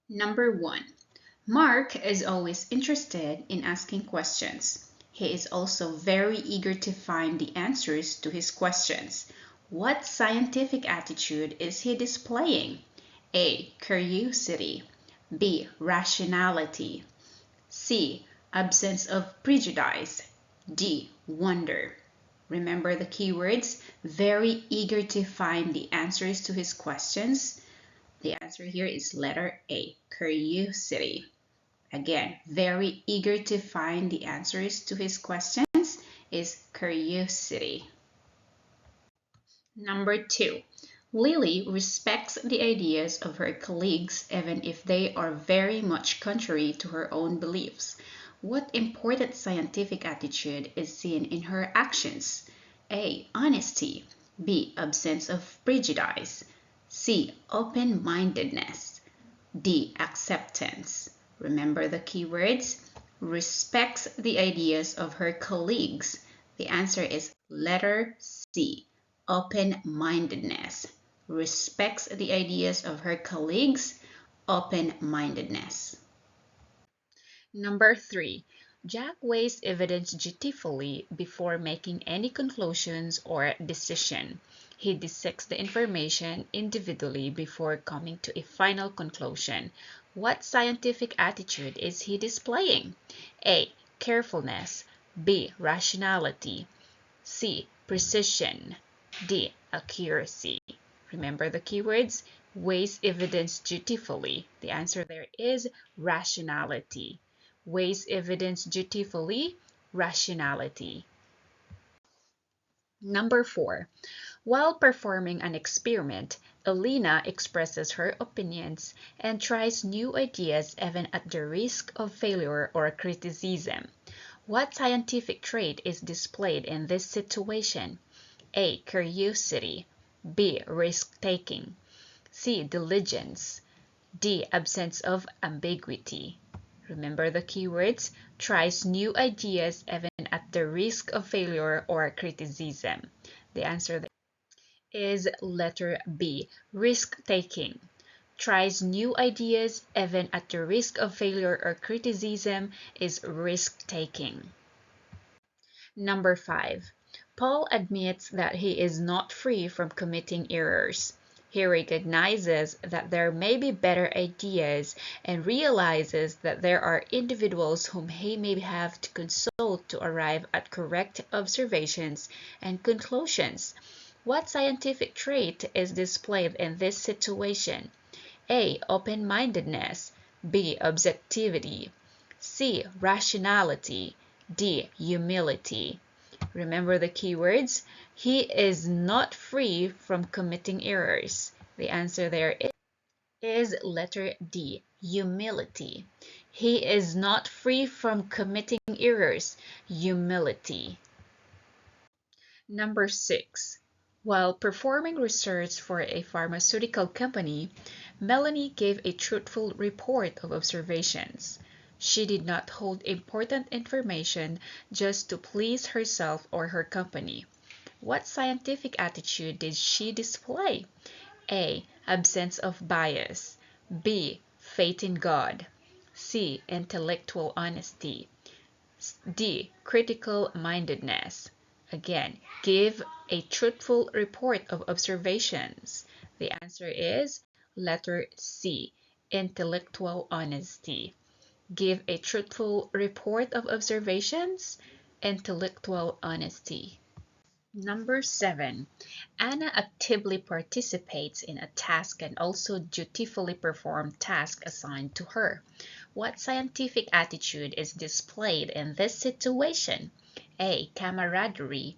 Number 1. Mark is always interested in asking questions. He is also very eager to find the answers to his questions. What scientific attitude is he displaying? A. Curiosity. B. Rationality. C. Absence of prejudice. D. Wonder. Remember the keywords? Very eager to find the answers to his questions. The answer here is letter A, curiosity. Again, very eager to find the answers to his questions is curiosity. Number 2. Lily respects the ideas of her colleagues even if they are very much contrary to her own beliefs. What important scientific attitude is seen in her actions? A. Honesty. B. Absence of prejudice. C. Open-mindedness. D. Acceptance. Remember the keywords? Respects the ideas of her colleagues. The answer is letter C. Open-mindedness. Respects the ideas of her colleagues. Open-mindedness. Number 3. Jack weighs evidence dutifully before making any conclusions or decision. He dissects the information individually before coming to a final conclusion. What scientific attitude is he displaying? A. Carefulness. B. Rationality. C. Precision. D. Accuracy. Remember the keywords? Weighs evidence dutifully. The answer there is rationality. Weighs evidence dutifully, rationality. Number 4. While performing an experiment, Elena expresses her opinions and tries new ideas even at the risk of failure or criticism. What scientific trait is displayed in this situation? A. Curiosity. B. Risk-taking. C. Diligence. D. Absence of ambiguity. Remember the keywords? Tries new ideas even at the risk of failure or criticism. The answer is letter B, risk-taking. Tries new ideas even at the risk of failure or criticism is risk-taking. Number 5. Paul admits that he is not free from committing errors. He recognizes that there may be better ideas and realizes that there are individuals whom he may have to consult to arrive at correct observations and conclusions. What scientific trait is displayed in this situation? A. Open-mindedness. B. Objectivity. C. Rationality. D. Humility. Remember the keywords? He is not free from committing errors. The answer there is letter D, humility. He is not free from committing errors. Humility. Number 6. While performing research for a pharmaceutical company, Melanie gave a truthful report of observations. She did not hold important information just to please herself or her company. What scientific attitude did she display? A. Absence of bias. B. Faith in God. C. Intellectual honesty. D. Critical mindedness. Again, give a truthful report of observations. The answer is letter C. Intellectual honesty. Give a truthful report of observations. Intellectual honesty. Number 7. Anna actively participates in a task and also dutifully performs tasks assigned to her. What scientific attitude is displayed in this situation? A. Camaraderie.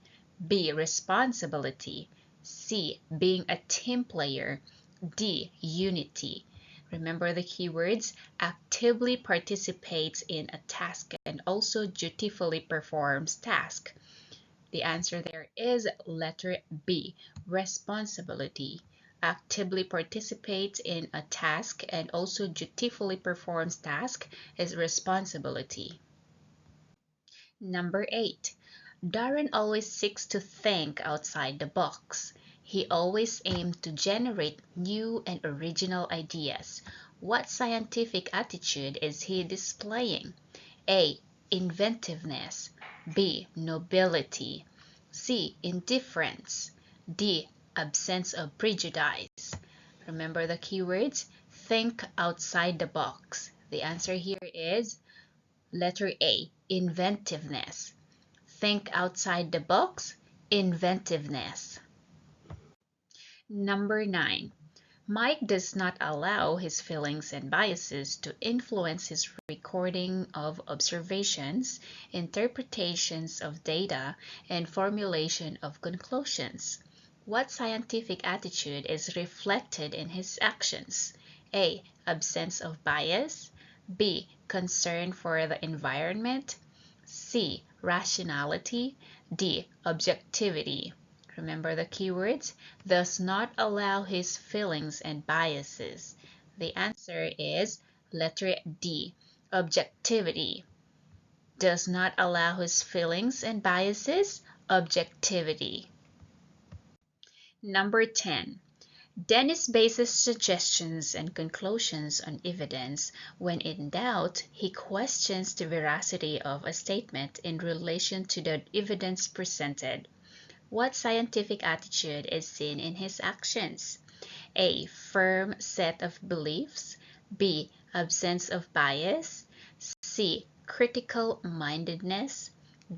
B. Responsibility. C. Being a team player. D. Unity. Remember the keywords? Actively participates in a task and also dutifully performs tasks. The answer there is letter B, responsibility. Actively participates in a task and also dutifully performs task is responsibility. Number 8. Darren always seeks to think outside the box. He always aims to generate new and original ideas. What scientific attitude is he displaying? A. Inventiveness. B. Nobility. C. Indifference. D. Absence of prejudice. Remember the keywords? Think outside the box. The answer here is letter A. Inventiveness. Think outside the box. Inventiveness. Number 9. Mike does not allow his feelings and biases to influence his recording of observations, interpretations of data, and formulation of conclusions. What scientific attitude is reflected in his actions? A. Absence of bias. B. Concern for the environment. C. Rationality. D. Objectivity. Remember the keywords? Does not allow his feelings and biases. The answer is letter D. Objectivity. Does not allow his feelings and biases. Objectivity. Number 10. Dennis bases suggestions and conclusions on evidence. When in doubt, he questions the veracity of a statement in relation to the evidence presented. What scientific attitude is seen in his actions? A. Firm set of beliefs. B. Absence of bias. C. Critical mindedness.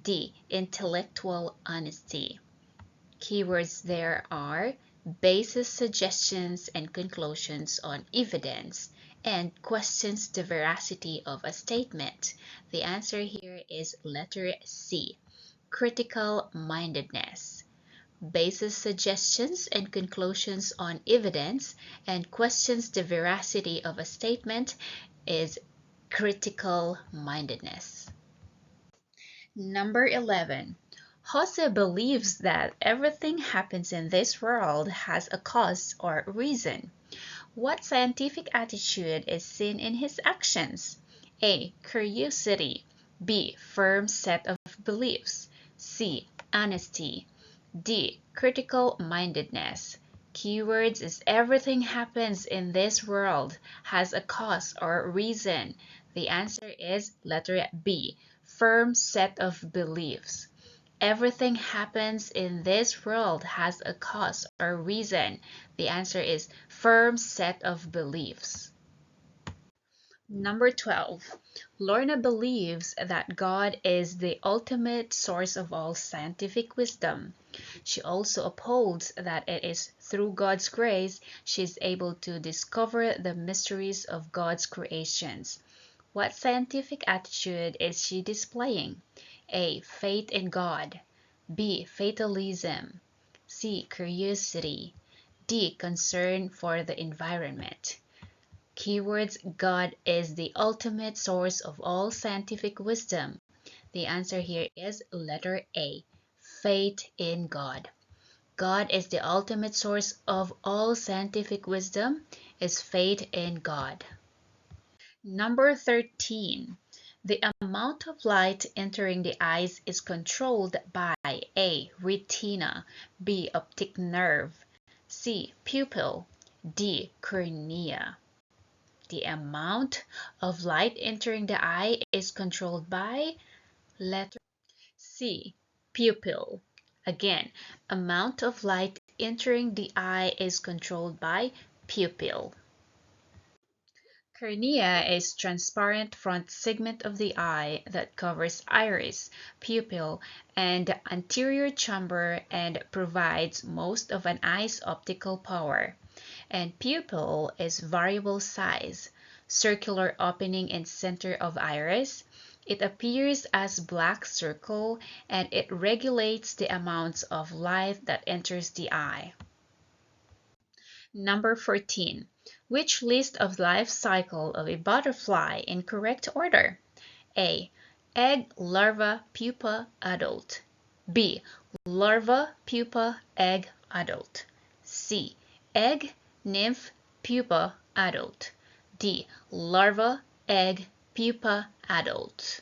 D. Intellectual honesty. Keywords there are bases suggestions and conclusions on evidence and questions the veracity of a statement. The answer here is letter C. Critical mindedness. Bases suggestions and conclusions on evidence and questions the veracity of a statement is critical mindedness. Number 11. Jose believes that everything happens in this world has a cause or reason. What scientific attitude is seen in his actions? A. Curiosity. B. Firm set of beliefs. C. Honesty. D. Critical mindedness. Keywords is everything happens in this world has a cause or reason. The answer is letter B. Firm set of beliefs. Everything happens in this world has a cause or reason. The answer is firm set of beliefs. Number 12. Lorna believes that God is the ultimate source of all scientific wisdom. She also upholds that it is through God's grace she is able to discover the mysteries of God's creations. What scientific attitude is she displaying? A. Faith in God. B. Fatalism. C. Curiosity. D. Concern for the environment. Keywords: God is the ultimate source of all scientific wisdom. The answer here is letter A. Faith in God. God is the ultimate source of all scientific wisdom is faith in God. Number 13. The amount of light entering the eyes is controlled by A. Retina. B. Optic nerve. C. Pupil. D. Cornea. The amount of light entering the eye is controlled by letter C. Pupil. Again, amount of light entering the eye is controlled by pupil. Cornea is transparent front segment of the eye that covers iris, pupil, and anterior chamber and provides most of an eye's optical power. And pupil is variable size, circular opening in center of iris. It appears as black circle and it regulates the amounts of light that enters the eye. Number 14. Which list of life cycle of a butterfly in correct order? A. Egg, larva, pupa, adult. B. Larva, pupa, egg, adult. C. Egg, nymph, pupa, adult. D. Larva, egg, pupa, adult.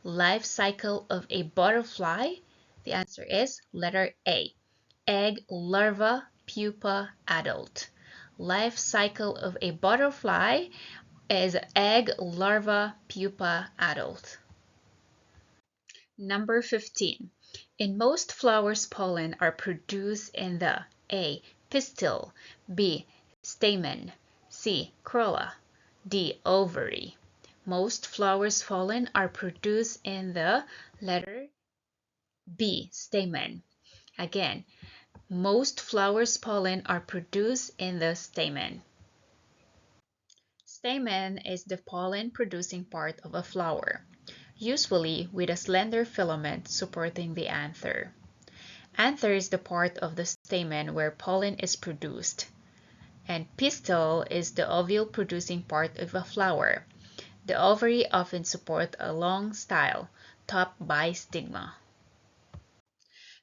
Life cycle of a butterfly? The answer is letter A. Egg, larva, pupa, adult. Life cycle of a butterfly is egg, larva, pupa, adult. Number 15. In most flowers, pollen are produced in the A. pistil, B. stamen, C. corolla, D. ovary. Most flowers' pollen are produced in the letter B. stamen. Again, most flowers' pollen are produced in the stamen. Stamen is the pollen-producing part of a flower, usually with a slender filament supporting the anther. Anther is the part of the stamen where pollen is produced, and pistil is the ovule-producing part of a flower. The ovary often support a long style, topped by stigma.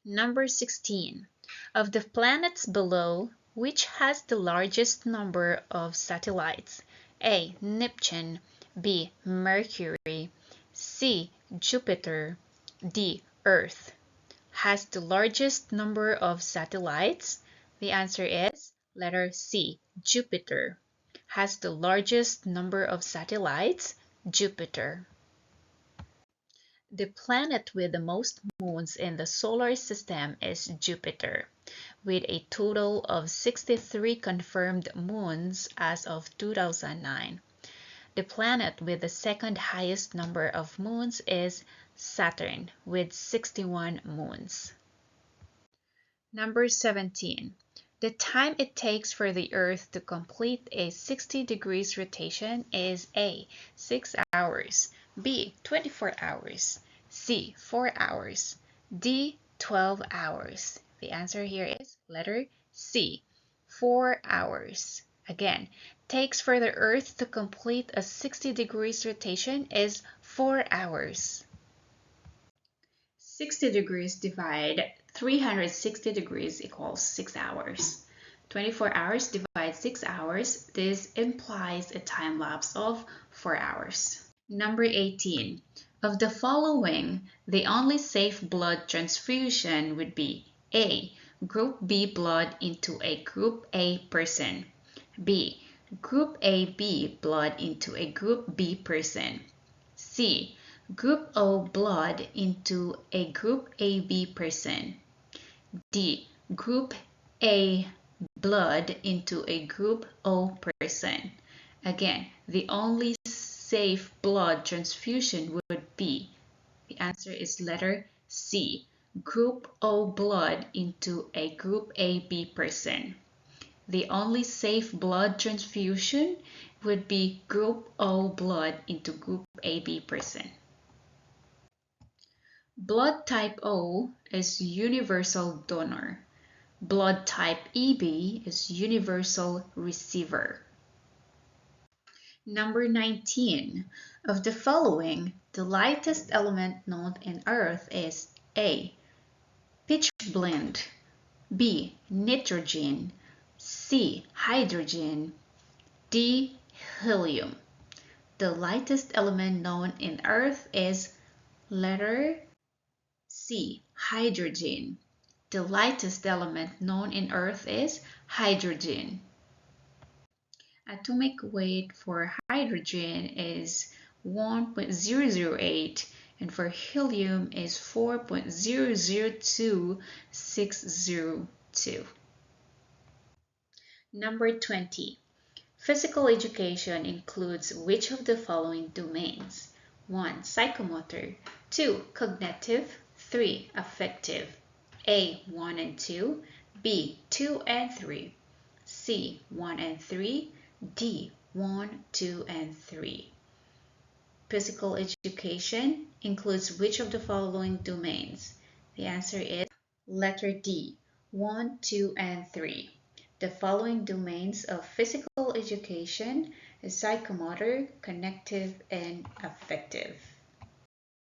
Number 16. Of the planets below, which has the largest number of satellites? A. Neptune, B. Mercury, C. Jupiter, D. Earth. Has the largest number of satellites? The answer is letter C. Jupiter. Has the largest number of satellites? Jupiter. The planet with the most moons in the solar system is Jupiter, with a total of 63 confirmed moons as of 2009. The planet with the second highest number of moons is Saturn, with 61 moons. Number 17. The time it takes for the Earth to complete a 60 degrees rotation is A. 6 hours, B. 24 hours, C. 4 hours, D. 12 hours. The answer here is letter C. 4 hours. Again, takes for the Earth to complete a 60 degrees rotation is 4 hours. 60 degrees divide 360 degrees equals 6 hours. 24 hours divide 6 hours. This implies a time lapse of 4 hours. Number 18. Of the following, the only safe blood transfusion would be A. Group B blood into a Group A person, B. Group AB blood into a Group B person, C. Group O blood into a Group AB person, D. Group A blood into a Group O person. Again, the only safe blood transfusion would be, the answer is letter C. Group O blood into a Group AB person. The only safe blood transfusion would be Group O blood into Group AB person. Blood type O is universal donor. Blood type EB is universal receiver. Number 19. Of the following, the lightest element known in Earth is A. pitchblende, B. nitrogen, C. hydrogen, D. helium. The lightest element known in Earth is letter C. hydrogen. The lightest element known in Earth is hydrogen. Atomic weight for hydrogen is 1.008 and for helium is 4.002602. Number 20. Physical education includes which of the following domains? 1. Psychomotor, 2. Cognitive, 3. Affective. A. 1 and 2, B. 2 and 3, C. 1 and 3, D. 1, 2, and 3. Physical education includes which of the following domains? The answer is letter D. 1, 2, and 3. The following domains of physical education is psychomotor, cognitive, and affective.